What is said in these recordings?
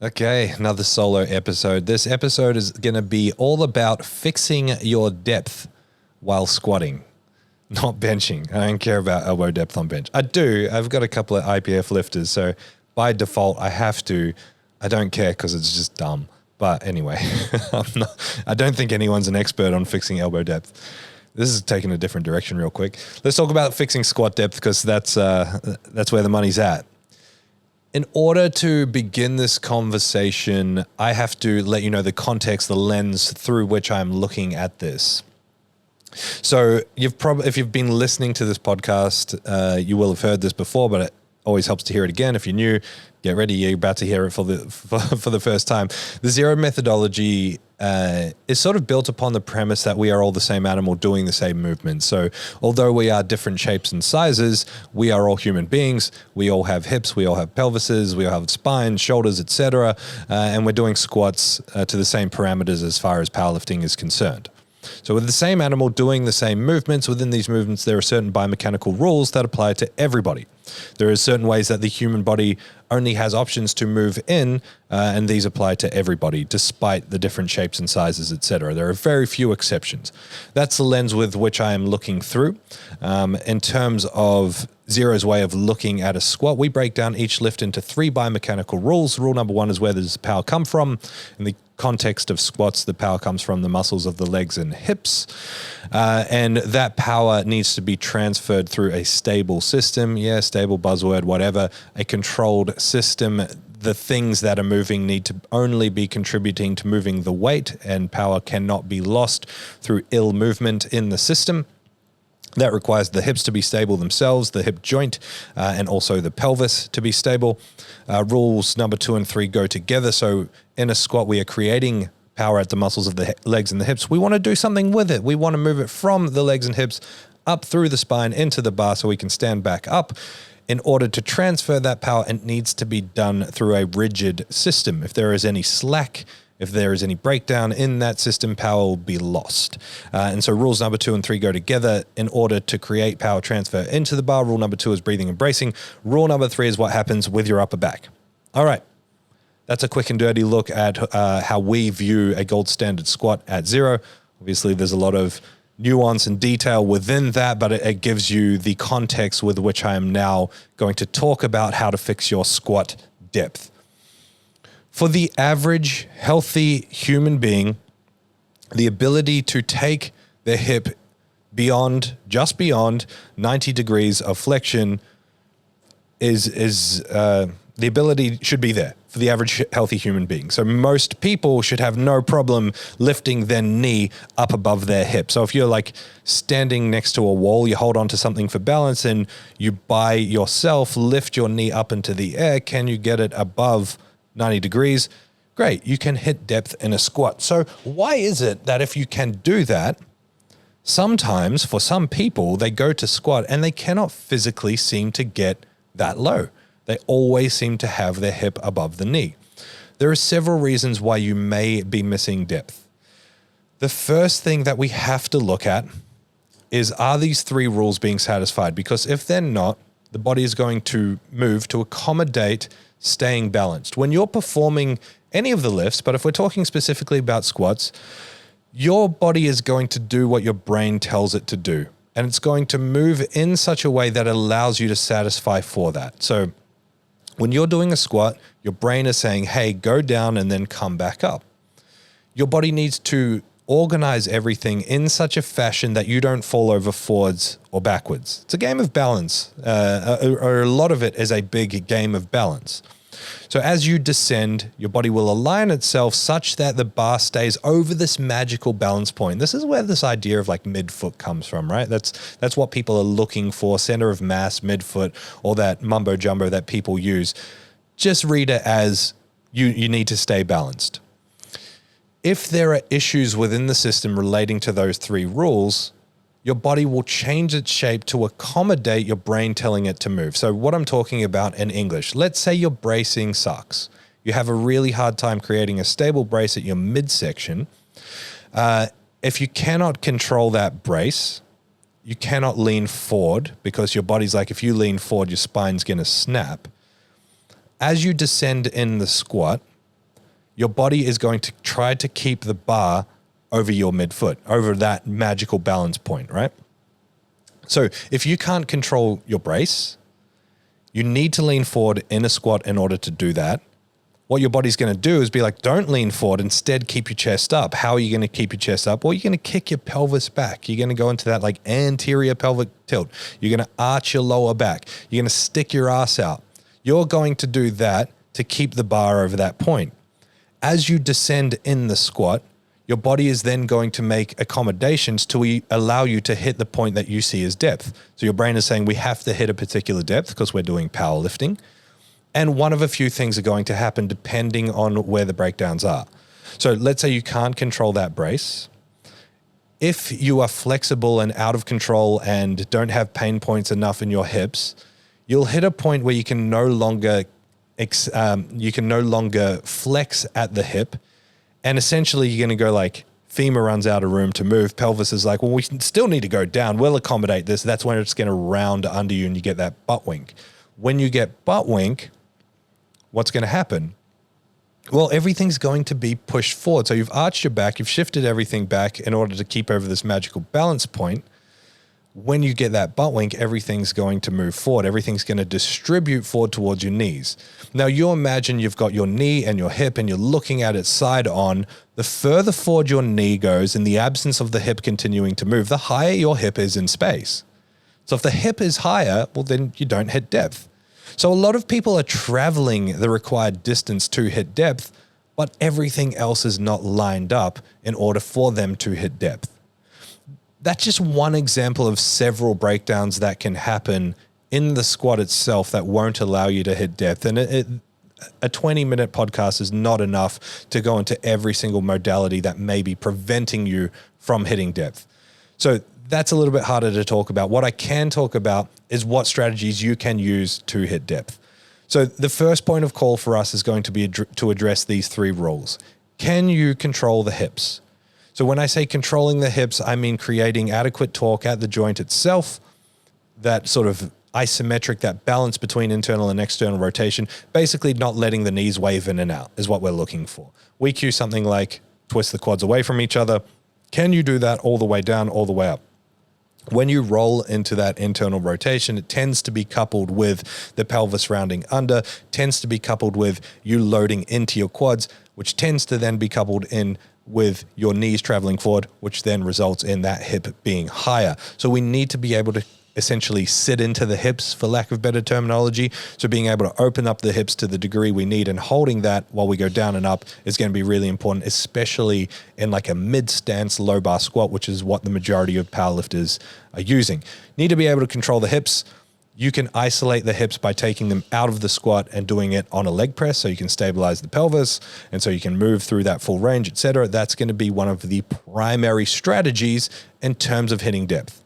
Okay, another solo episode. This episode is going to be all about fixing your depth while squatting, not benching. I don't care about elbow depth on bench. I do. I've got a couple of IPF lifters, so by default, I have to. I don't care because it's just dumb. But anyway, I don't think anyone's an expert on fixing elbow depth. This is taking a different direction real quick. Let's talk about fixing squat depth because that's where the money's at. In order to begin this conversation, I have to let you know the context, the lens through which I'm looking at this. So if you've been listening to this podcast, you will have heard this before, but it always helps to hear it again. If you're new, get ready. You're about to hear it for the first time. The ZeroW methodology is sort of built upon the premise that we are all the same animal doing the same movement. So although we are different shapes and sizes, we are all human beings. We all have hips, we all have pelvises, we all have spines, shoulders, etc. And we're doing squats to the same parameters as far as powerlifting is concerned. So with the same animal doing the same movements, within these movements, there are certain biomechanical rules that apply to everybody. There are certain ways that the human body only has options to move in, and these apply to everybody, despite the different shapes and sizes, etc. There are very few exceptions. That's the lens with which I am looking through. In terms of ZeroW's way of looking at a squat, we break down each lift into 3 biomechanical rules. Rule number 1 is where does power come from? In the context of squats, the power comes from the muscles of the legs and hips, and that power needs to be transferred through a stable system. Yeah, stable buzzword, whatever. A controlled system. The things that are moving need to only be contributing to moving the weight, and power cannot be lost through ill movement in the system. That requires the hips to be stable themselves, the hip joint, and also the pelvis to be stable. Rules number 2 and 3 go together. So in a squat, we are creating power at the muscles of the legs and the hips. We want to do something with it. We want to move it from the legs and hips up through the spine into the bar so we can stand back up. In order to transfer that power, it needs to be done through a rigid system. If there is any slack, if there is any breakdown in that system, power will be lost. And so rules number 2 and 3 go together in order to create power transfer into the bar. Rule number 2 is breathing and bracing. Rule number 3 is what happens with your upper back. All right. That's a quick and dirty look at how we view a gold standard squat at ZeroW. Obviously, there's a lot of nuance and detail within that, but it gives you the context with which I am now going to talk about how to fix your squat depth. For the average healthy human being, the ability to take the hip just beyond 90 degrees of flexion is the ability should be there for the average healthy human being. So most people should have no problem lifting their knee up above their hip. So if you're like standing next to a wall, you hold on to something for balance and you by yourself lift your knee up into the air, can you get it above 90 degrees? Great, you can hit depth in a squat. So why is it that if you can do that, sometimes for some people, they go to squat and they cannot physically seem to get that low? They always seem to have their hip above the knee. There are several reasons why you may be missing depth. The first thing that we have to look at is, are these 3 rules being satisfied? Because if they're not, the body is going to move to accommodate staying balanced. When you're performing any of the lifts, but if we're talking specifically about squats, your body is going to do what your brain tells it to do. And it's going to move in such a way that allows you to satisfy for that. So when you're doing a squat, your brain is saying, hey, go down and then come back up. Your body needs to organize everything in such a fashion that you don't fall over forwards or backwards. It's a game of balance, or a lot of it is a big game of balance. So as you descend, your body will align itself such that the bar stays over this magical balance point. This is where this idea of like midfoot comes from, right? That's what people are looking for, center of mass, midfoot, or that mumbo jumbo that people use. Just read it as you need to stay balanced. If there are issues within the system relating to those 3 rules, your body will change its shape to accommodate your brain telling it to move. So what I'm talking about in English, let's say your bracing sucks. You have a really hard time creating a stable brace at your midsection. If you cannot control that brace, you cannot lean forward because your body's like, if you lean forward, your spine's going to snap. As you descend in the squat, your body is going to try to keep the bar over your midfoot, over that magical balance point, right? So if you can't control your brace, you need to lean forward in a squat in order to do that. What your body's going to do is be like, don't lean forward. Instead, keep your chest up. How are you going to keep your chest up? Well, you're going to kick your pelvis back. You're going to go into that like anterior pelvic tilt. You're going to arch your lower back. You're going to stick your ass out. You're going to do that to keep the bar over that point. As you descend in the squat, your body is then going to make accommodations to allow you to hit the point that you see as depth. So your brain is saying we have to hit a particular depth because we're doing powerlifting. And one of a few things are going to happen depending on where the breakdowns are. So let's say you can't control that brace. If you are flexible and out of control and don't have pain points enough in your hips, you'll hit a point where you can no longer flex at the hip. And essentially you're going to go like femur runs out of room to move. Pelvis is like, well, we still need to go down. We'll accommodate this. That's when it's going to round under you and you get that butt wink. When you get butt wink, what's going to happen? Well, everything's going to be pushed forward. So you've arched your back, you've shifted everything back in order to keep over this magical balance point. When you get that butt wink, everything's going to move forward. Everything's going to distribute forward towards your knees. Now you imagine you've got your knee and your hip and you're looking at it side on. The further forward your knee goes in the absence of the hip continuing to move, the higher your hip is in space. So if the hip is higher, well, then you don't hit depth. So a lot of people are traveling the required distance to hit depth, but everything else is not lined up in order for them to hit depth. That's just one example of several breakdowns that can happen in the squat itself that won't allow you to hit depth. And a 20-minute podcast is not enough to go into every single modality that may be preventing you from hitting depth. So that's a little bit harder to talk about. What I can talk about is what strategies you can use to hit depth. So the first point of call for us is going to be to address these three rules. Can you control the hips? So when I say controlling the hips, I mean creating adequate torque at the joint itself, that sort of isometric, that balance between internal and external rotation, basically not letting the knees wave in and out is what we're looking for. We cue something like twist the quads away from each other. Can you do that all the way down, all the way up? When you roll into that internal rotation, it tends to be coupled with the pelvis rounding under, tends to be coupled with you loading into your quads, which tends to then be coupled in with your knees traveling forward, which then results in that hip being higher. So we need to be able to essentially sit into the hips, for lack of better terminology. So being able to open up the hips to the degree we need and holding that while we go down and up is going to be really important, especially in like a mid-stance low bar squat, which is what the majority of powerlifters are using. Need to be able to control the hips. You can isolate the hips by taking them out of the squat and doing it on a leg press so you can stabilize the pelvis and so you can move through that full range, etc. That's going to be one of the primary strategies in terms of hitting depth.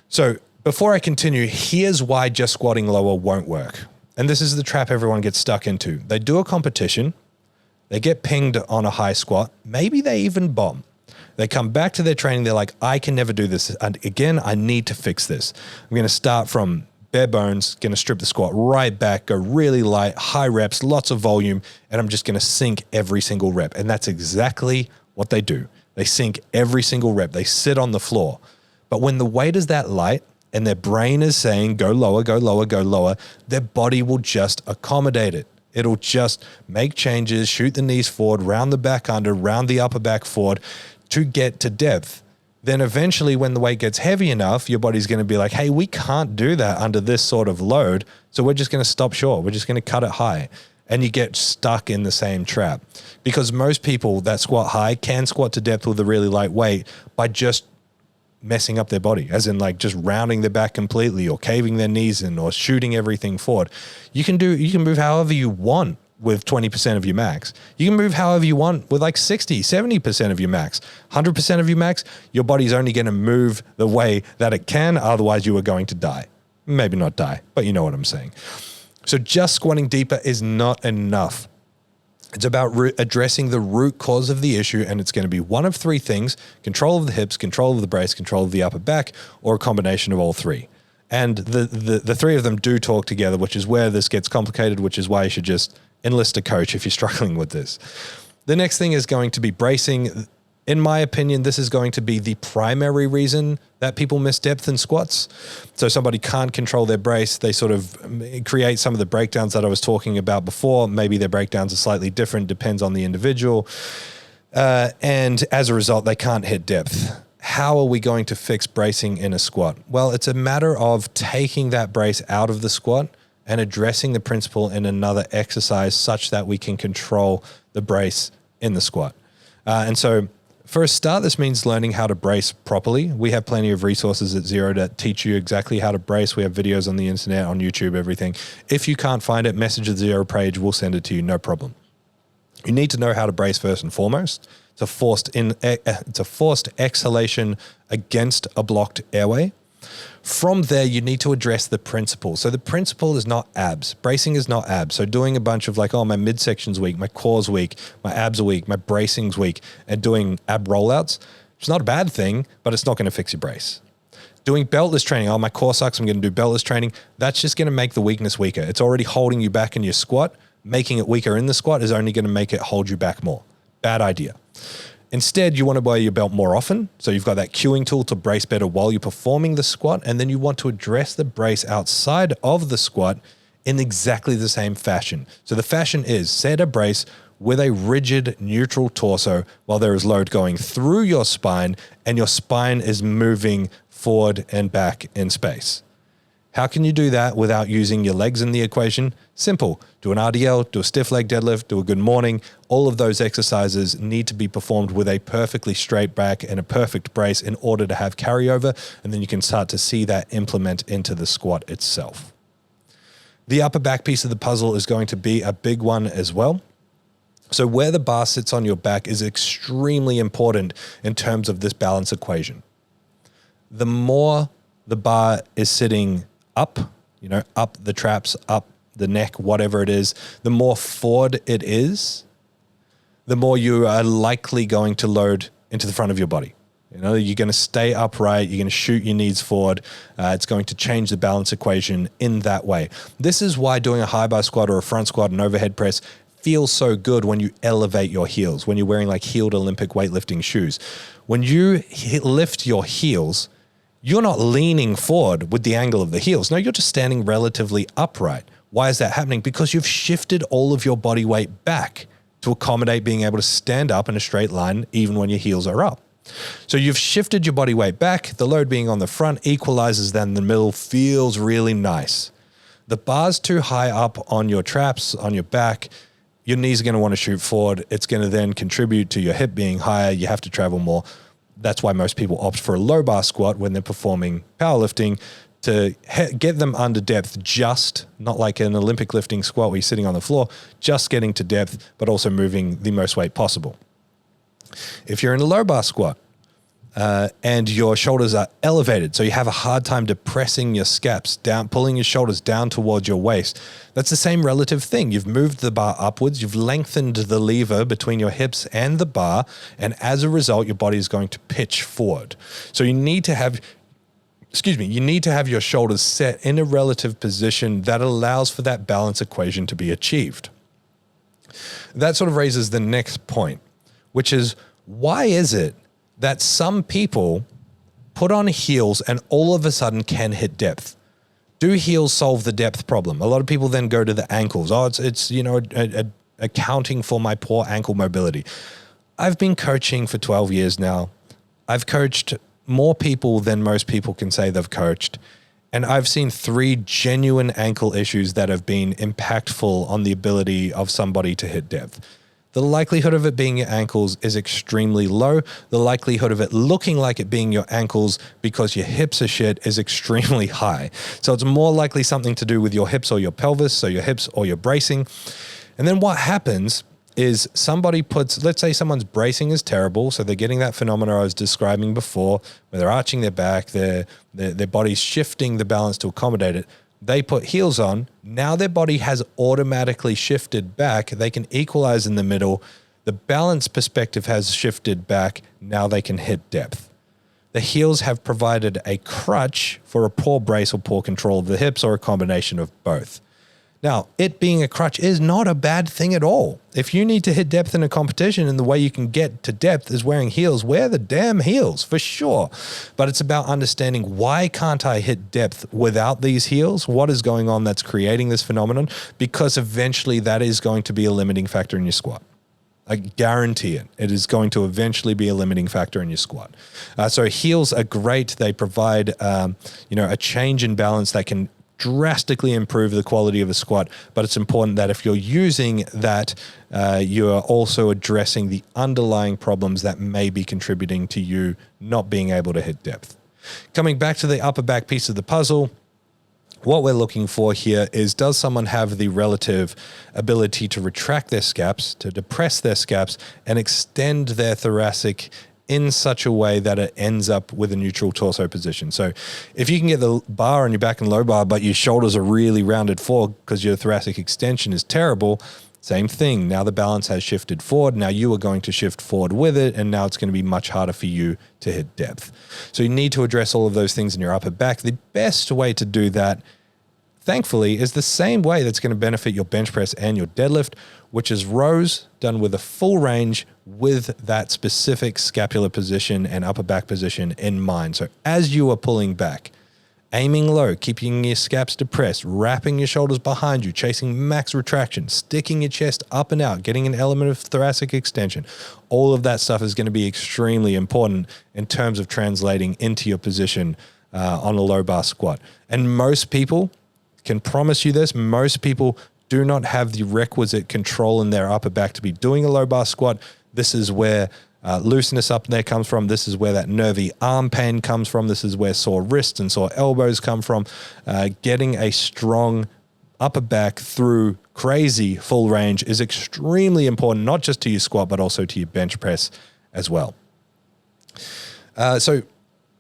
So before I continue, here's why just squatting lower won't work. And this is the trap everyone gets stuck into. They do a competition, they get pinged on a high squat, maybe they even bomb. They come back to their training, they're like, I can never do this. And again, I need to fix this. I'm going to start from bare bones, going to strip the squat right back, go really light, high reps, lots of volume, and I'm just going to sink every single rep. And that's exactly what they do. They sink every single rep. They sit on the floor. But when the weight is that light and their brain is saying, go lower, go lower, go lower, their body will just accommodate it. It'll just make changes, shoot the knees forward, round the back under, round the upper back forward to get to depth. Then eventually when the weight gets heavy enough, your body's going to be like, hey, we can't do that under this sort of load. So we're just going to stop short. We're just going to cut it high. And you get stuck in the same trap because most people that squat high can squat to depth with a really light weight by just messing up their body, as in like just rounding their back completely or caving their knees in or shooting everything forward. You can move however you want with 20% of your max. You can move however you want with like 60, 70% of your max. 100% of your max, your body's only going to move the way that it can, otherwise you are going to die. Maybe not die, but you know what I'm saying. So just squatting deeper is not enough. It's about addressing the root cause of the issue, and it's going to be one of three things: control of the hips, control of the brace, control of the upper back, or a combination of all three. And the three of them do talk together, which is where this gets complicated, which is why you should just enlist a coach if you're struggling with this. The next thing is going to be bracing. In my opinion, this is going to be the primary reason that people miss depth in squats. So somebody can't control their brace. They sort of create some of the breakdowns that I was talking about before. Maybe their breakdowns are slightly different, depends on the individual. And as a result, they can't hit depth. How are we going to fix bracing in a squat? Well, it's a matter of taking that brace out of the squat and addressing the principle in another exercise such that we can control the brace in the squat. And so for a start, this means learning how to brace properly. We have plenty of resources at ZeroW that teach you exactly how to brace. We have videos on the internet, on YouTube, everything. If you can't find it, message the ZeroW page. We'll send it to you, no problem. You need to know how to brace first and foremost. It's a forced exhalation against a blocked airway. From there, you need to address the principle. So the principle is not abs. Bracing is not abs. So doing a bunch of like, oh, my midsection's weak, my core's weak, my abs are weak, my bracing's weak, and doing ab rollouts, it's not a bad thing, but it's not going to fix your brace. Doing beltless training, oh, my core sucks, I'm going to do beltless training. That's just going to make the weakness weaker. It's already holding you back in your squat. Making it weaker in the squat is only going to make it hold you back more. Bad idea. Instead, you want to wear your belt more often. So you've got that cueing tool to brace better while you're performing the squat. And then you want to address the brace outside of the squat in exactly the same fashion. So the fashion is set a brace with a rigid neutral torso while there is load going through your spine and your spine is moving forward and back in space. How can you do that without using your legs in the equation? Simple. Do an RDL, do a stiff leg deadlift, do a good morning. All of those exercises need to be performed with a perfectly straight back and a perfect brace in order to have carryover, and then you can start to see that implement into the squat itself. The upper back piece of the puzzle is going to be a big one as well. So where the bar sits on your back is extremely important in terms of this balance equation. The more the bar is sitting up, up the traps, up the neck, whatever it is, the more forward it is, the more you are likely going to load into the front of your body. You're going to stay upright. You're going to shoot your knees forward. It's going to change the balance equation in that way. This is why doing a high bar squat or a front squat and overhead press feels so good when you elevate your heels, when you're wearing like heeled Olympic weightlifting shoes. When you lift your heels, you're not leaning forward with the angle of the heels. No, you're just standing relatively upright. Why is that happening? Because you've shifted all of your body weight back to accommodate being able to stand up in a straight line even when your heels are up. So you've shifted your body weight back. The load being on the front equalizes, then the middle feels really nice. The bar's too high up on your traps, on your back, your knees are going to want to shoot forward. It's going to then contribute to your hip being higher. You have to travel more. That's why most people opt for a low bar squat when they're performing powerlifting, to get them under depth, just not like an Olympic lifting squat where you're sitting on the floor, just getting to depth, but also moving the most weight possible. If you're in a low bar squat and your shoulders are elevated, so you have a hard time depressing your scaps down, pulling your shoulders down towards your waist, that's the same relative thing. You've moved the bar upwards, you've lengthened the lever between your hips and the bar, and as a result, your body is going to pitch forward. So you need to have your shoulders set in a relative position that allows for that balance equation to be achieved. That sort of raises the next point, which is, why is it that some people put on heels and all of a sudden can hit depth? Do heels solve the depth problem? A lot of people then go to the ankles. Oh, it's accounting for my poor ankle mobility. I've been coaching for 12 years now. I've coached more people than most people can say they've coached. And I've seen 3 genuine ankle issues that have been impactful on the ability of somebody to hit depth. The likelihood of it being your ankles is extremely low. The likelihood of it looking like it being your ankles because your hips are shit is extremely high. So it's more likely something to do with your hips or your pelvis, so your hips or your bracing. And then what happens is somebody puts, let's say someone's bracing is terrible, so they're getting that phenomena I was describing before, where they're arching their back, their body's shifting the balance to accommodate it. They put heels on. Now their body has automatically shifted back. They can equalize in the middle. The balance perspective has shifted back. Now they can hit depth. The heels have provided a crutch for a poor brace or poor control of the hips, or a combination of both. Now, it being a crutch is not a bad thing at all. If you need to hit depth in a competition and the way you can get to depth is wearing heels, wear the damn heels for sure. But it's about understanding, why can't I hit depth without these heels? What is going on that's creating this phenomenon? Because eventually that is going to be a limiting factor in your squat. I guarantee it. It is going to eventually be a limiting factor in your squat. So heels are great. They provide, a change in balance that can drastically improve the quality of a squat, but it's important that if you're using that, you are also addressing the underlying problems that may be contributing to you not being able to hit depth. Coming back to the upper back piece of the puzzle, what we're looking for here is, does someone have the relative ability to retract their scaps, to depress their scaps, and extend their thoracic in such a way that it ends up with a neutral torso position. So if you can get the bar on your back and low bar, but your shoulders are really rounded forward because your thoracic extension is terrible, same thing. Now the balance has shifted forward. Now you are going to shift forward with it, and now it's going to be much harder for you to hit depth. So you need to address all of those things in your upper back. The best way to do that, thankfully, is the same way that's going to benefit your bench press and your deadlift, which is rows done with a full range with that specific scapular position and upper back position in mind. So as you are pulling back, aiming low, keeping your scaps depressed, wrapping your shoulders behind you, chasing max retraction, sticking your chest up and out, getting an element of thoracic extension, all of that stuff is going to be extremely important in terms of translating into your position on a low bar squat. And most people can promise you this, most people do not have the requisite control in their upper back to be doing a low bar squat. This is where looseness up there comes from. This is where that nervy arm pain comes from. This is where sore wrists and sore elbows come from. Getting a strong upper back through crazy full range is extremely important, not just to your squat, but also to your bench press as well. So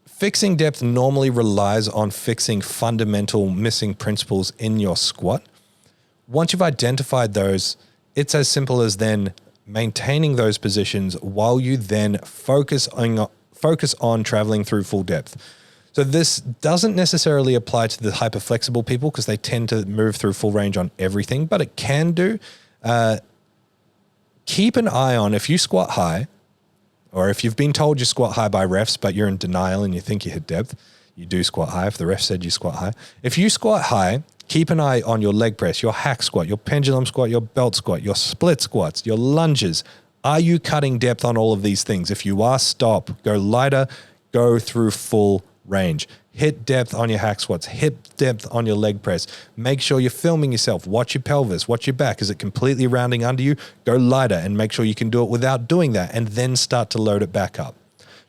fixing depth normally relies on fixing fundamental missing principles in your squat. Once you've identified those, it's as simple as then maintaining those positions while you then focus on traveling through full depth. So this doesn't necessarily apply to the hyperflexible people because they tend to move through full range on everything, but it can do. Keep an eye on, if you squat high, or if you've been told you squat high by refs, but you're in denial and you think you hit depth, you do squat high if the ref said you squat high. If you squat high, keep an eye on your leg press, your hack squat, your pendulum squat, your belt squat, your split squats, your lunges. Are you cutting depth on all of these things? If you are, stop. Go lighter, go through full range. Hit depth on your hack squats, hit depth on your leg press. Make sure you're filming yourself. Watch your pelvis, watch your back. Is it completely rounding under you? Go lighter and make sure you can do it without doing that, and then start to load it back up.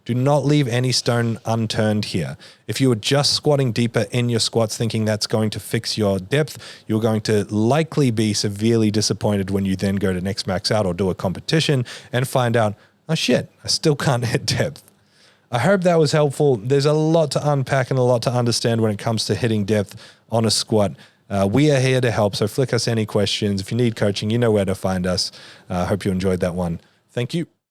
Do not leave any stone unturned here. If you are just squatting deeper in your squats thinking that's going to fix your depth, you're going to likely be severely disappointed when you then go to next max out or do a competition and find out, oh shit, I still can't hit depth. I hope that was helpful. There's a lot to unpack and a lot to understand when it comes to hitting depth on a squat. We are here to help, so flick us any questions. If you need coaching, you know where to find us. I hope you enjoyed that one. Thank you.